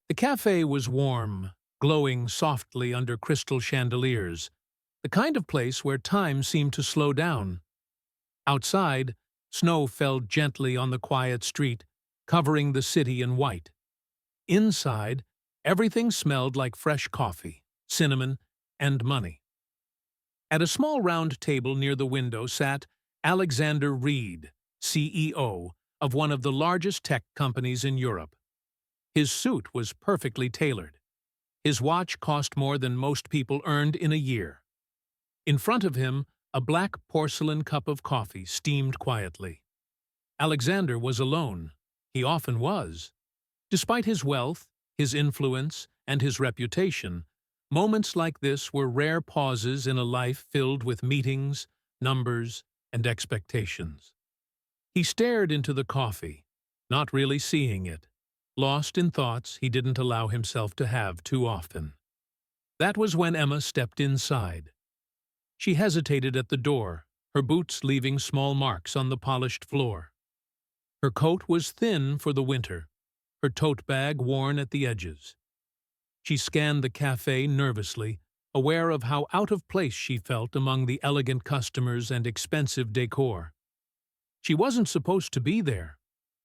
The cafe was warm, glowing softly under crystal chandeliers, the kind of place where time seemed to slow down. Outside, snow fell gently on the quiet street, covering the city in white. Inside, everything smelled like fresh coffee, cinnamon, and money. At a small round table near the window sat Alexander Reed, CEO of one of the largest tech companies in Europe. His suit was perfectly tailored. His watch cost more than most people earned in a year. In front of him, a black porcelain cup of coffee steamed quietly. Alexander was alone. He often was. Despite his wealth, his influence, and his reputation, moments like this were rare pauses in a life filled with meetings, numbers, and expectations. He stared into the coffee, not really seeing it, lost in thoughts he didn't allow himself to have too often. That was when Emma stepped inside. She hesitated at the door, her boots leaving small marks on the polished floor. Her coat was thin for the winter, her tote bag worn at the edges. She scanned the cafe nervously, aware of how out of place she felt among the elegant customers and expensive decor. She wasn't supposed to be there,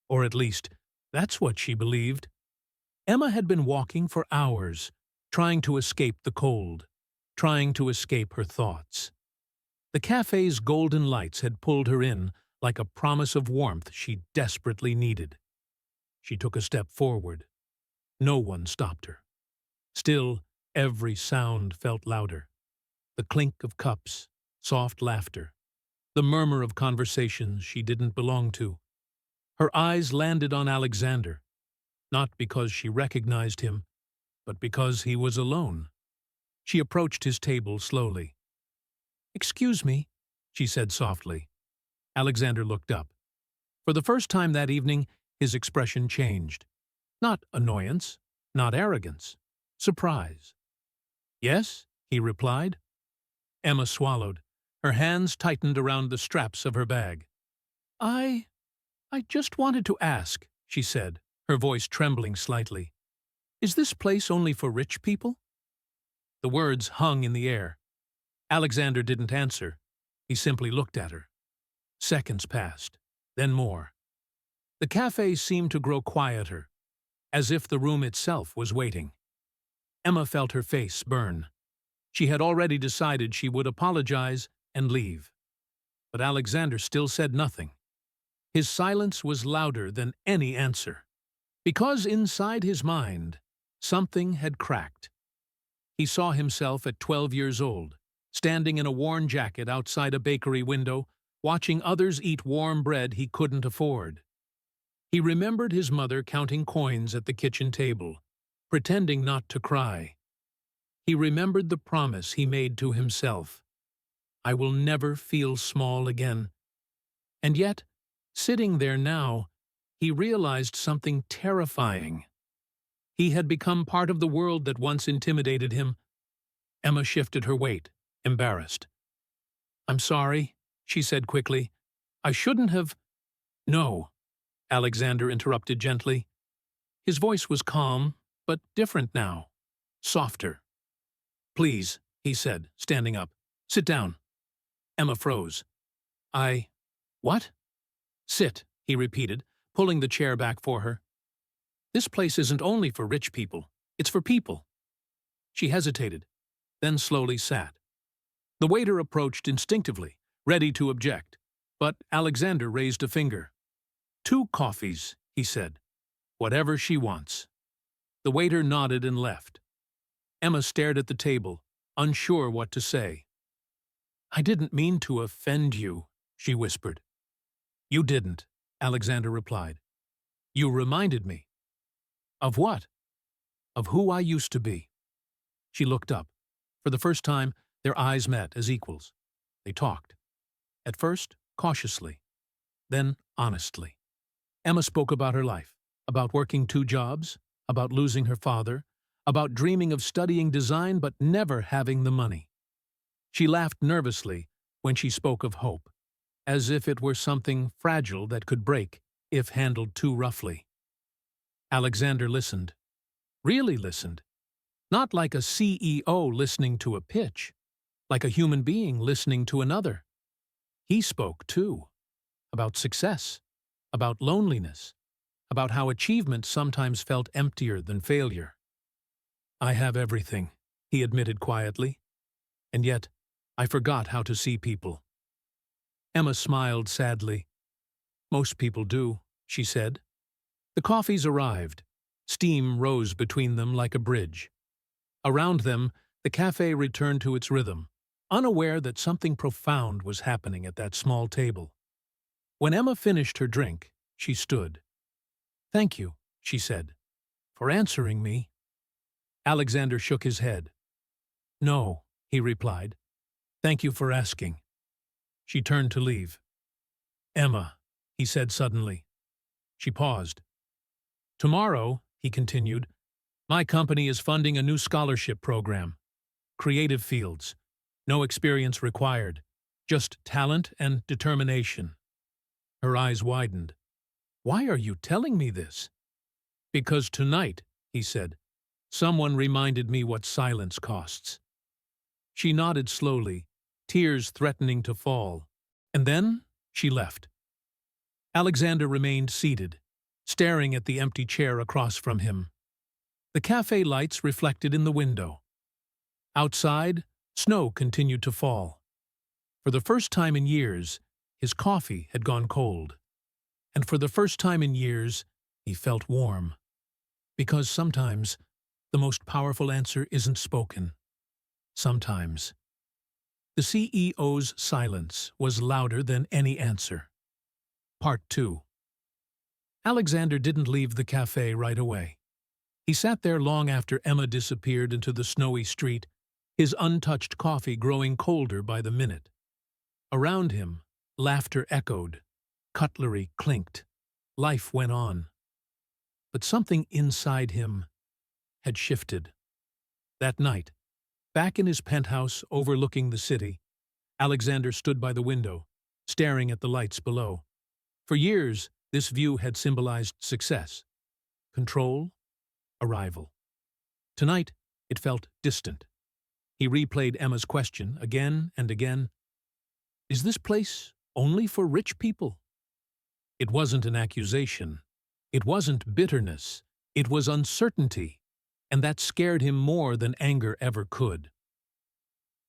or at least, that's what she believed. Emma had been walking for hours, trying to escape the cold, trying to escape her thoughts. The cafe's golden lights had pulled her in like a promise of warmth she desperately needed. She took a step forward. No one stopped her. Still, every sound felt louder. The clink of cups, soft laughter, the murmur of conversations she didn't belong to. Her eyes landed on Alexander, not because she recognized him, but because he was alone. She approached his table slowly. "Excuse me," she said softly. Alexander looked up. For the first time that evening, his expression changed. Not annoyance, not arrogance, surprise. "Yes," he replied. Emma swallowed. Her hands tightened around the straps of her bag. I just wanted to ask," she said, her voice trembling slightly. "Is this place only for rich people?" The words hung in the air. Alexander didn't answer. He simply looked at her. Seconds passed, then more. The cafe seemed to grow quieter, as if the room itself was waiting. Emma felt her face burn. She had already decided she would apologize and leave. But Alexander still said nothing. His silence was louder than any answer, because inside his mind, something had cracked. He saw himself at 12 years old, standing in a worn jacket outside a bakery window, watching others eat warm bread he couldn't afford. He remembered his mother counting coins at the kitchen table, pretending not to cry. He remembered the promise he made to himself. "I will never feel small again." And yet, sitting there now, he realized something terrifying. He had become part of the world that once intimidated him. Emma shifted her weight, embarrassed. "I'm sorry," she said quickly. "I shouldn't have—" "No," Alexander interrupted gently. His voice was calm, but different now, softer. "Please," he said, standing up. "Sit down." Emma froze. What?" "Sit," he repeated, pulling the chair back for her. "This place isn't only for rich people. It's for people." She hesitated, then slowly sat. The waiter approached instinctively, ready to object, but Alexander raised a finger. "2 coffees," he said. "Whatever she wants." The waiter nodded and left. Emma stared at the table, unsure what to say. "I didn't mean to offend you," she whispered. "You didn't," Alexander replied. "You reminded me." "Of what?" "Of who I used to be." She looked up. For the first time, their eyes met as equals. They talked. At first, cautiously. Then, honestly. Emma spoke about her life, about working 2 jobs, about losing her father, about dreaming of studying design but never having the money. She laughed nervously when she spoke of hope, as if it were something fragile that could break if handled too roughly. Alexander listened. really listened. Not like a CEO listening to a pitch, like a human being listening to another. He spoke, too, about success, about loneliness, about how achievement sometimes felt emptier than failure. "I have everything," he admitted quietly, "and yet I forgot how to see people." Emma smiled sadly. "Most people do," she said. The coffees arrived. Steam rose between them like a bridge. Around them, the cafe returned to its rhythm, unaware that something profound was happening at that small table. When Emma finished her drink, she stood. "Thank you," she said, "for answering me." Alexander shook his head. "No," he replied. "Thank you for asking." She turned to leave. "Emma," he said suddenly. She paused. "Tomorrow," he continued, "my company is funding a new scholarship program. Creative fields. No experience required. Just talent and determination." Her eyes widened. "Why are you telling me this?" "Because tonight," he said, "someone reminded me what silence costs." She nodded slowly, tears threatening to fall, and then she left. Alexander remained seated, staring at the empty chair across from him. The cafe lights reflected in the window. Outside, snow continued to fall. For the first time in years, his coffee had gone cold. And for the first time in years, he felt warm. Because sometimes, the most powerful answer isn't spoken. Sometimes. The CEO's silence was louder than any answer. Part 2. Alexander didn't leave the cafe right away. He sat there long after Emma disappeared into the snowy street, his untouched coffee growing colder by the minute. Around him, laughter echoed, cutlery clinked, life went on. But something inside him had shifted. That night, back in his penthouse overlooking the city, Alexander stood by the window, staring at the lights below. For years, this view had symbolized success, control, arrival. Tonight, it felt distant. He replayed Emma's question again and again. "Is this place only for rich people?" It wasn't an accusation. It wasn't bitterness. It was uncertainty, and that scared him more than anger ever could.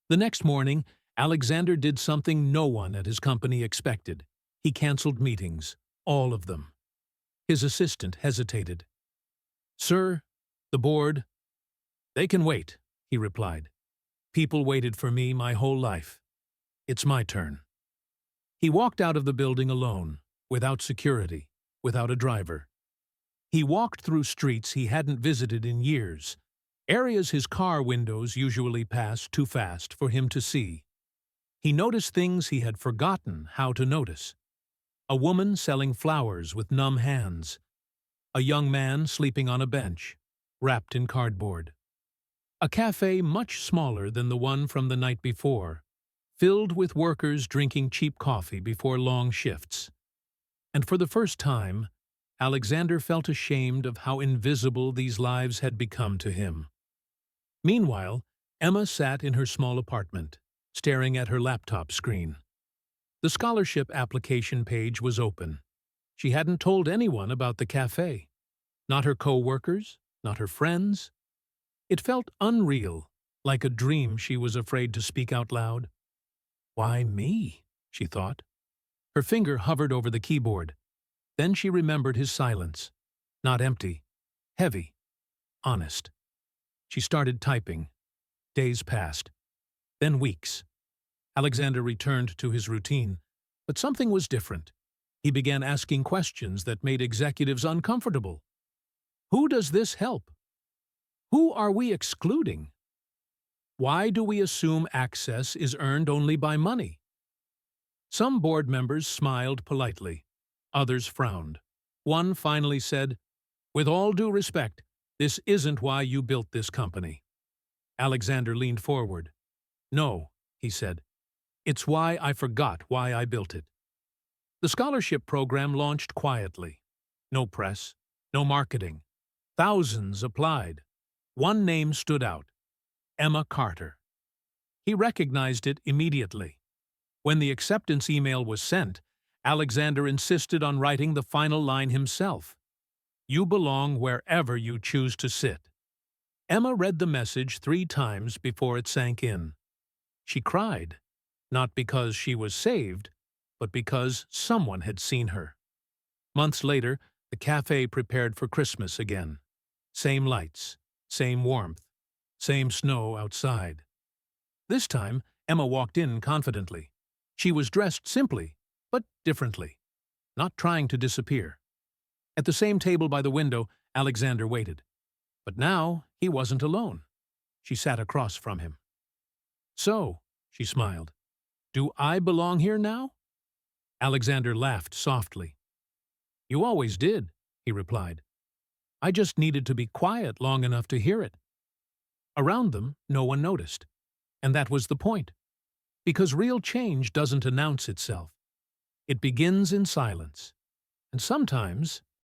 The next morning, Alexander did something no one at his company expected. He canceled meetings, all of them. His assistant hesitated. "Sir, the board—" "They can wait," he replied. "People waited for me my whole life. It's my turn." He walked out of the building alone, without security, without a driver. He walked through streets he hadn't visited in years, areas his car windows usually passed too fast for him to see. He noticed things he had forgotten how to notice. A woman selling flowers with numb hands. A young man sleeping on a bench, wrapped in cardboard. A cafe much smaller than the one from the night before, filled with workers drinking cheap coffee before long shifts. And for the first time, Alexander felt ashamed of how invisible these lives had become to him. Meanwhile, Emma sat in her small apartment, staring at her laptop screen. The scholarship application page was open. She hadn't told anyone about the cafe. Not her co-workers, not her friends. It felt unreal, like a dream she was afraid to speak out loud. "Why me?" she thought. Her finger hovered over the keyboard. Then she remembered his silence. Not empty. Heavy. Honest. She started typing. Days passed. Then weeks. Alexander returned to his routine. But something was different. He began asking questions that made executives uncomfortable. Who does this help? Who are we excluding? Why do we assume access is earned only by money? Some board members smiled politely. Others frowned. One finally said, "With all due respect, this isn't why you built this company." Alexander leaned forward. "No," he said. "It's why I forgot why I built it." The scholarship program launched quietly. No press, no marketing. Thousands applied. One name stood out: Emma Carter. He recognized it immediately. When the acceptance email was sent, Alexander insisted on writing the final line himself: "You belong wherever you choose to sit." Emma read the message 3 times before it sank in. She cried, not because she was saved, but because someone had seen her. Months later, the cafe prepared for Christmas again. Same lights, same warmth, same snow outside. This time, Emma walked in confidently. She was dressed simply, but differently, not trying to disappear. At the same table by the window, Alexander waited. But now he wasn't alone. She sat across from him. "So," she smiled, "do I belong here now?" Alexander laughed softly. "You always did," he replied. "I just needed to be quiet long enough to hear it." Around them, no one noticed. And that was the point. Because real change doesn't announce itself. It begins in silence. And sometimes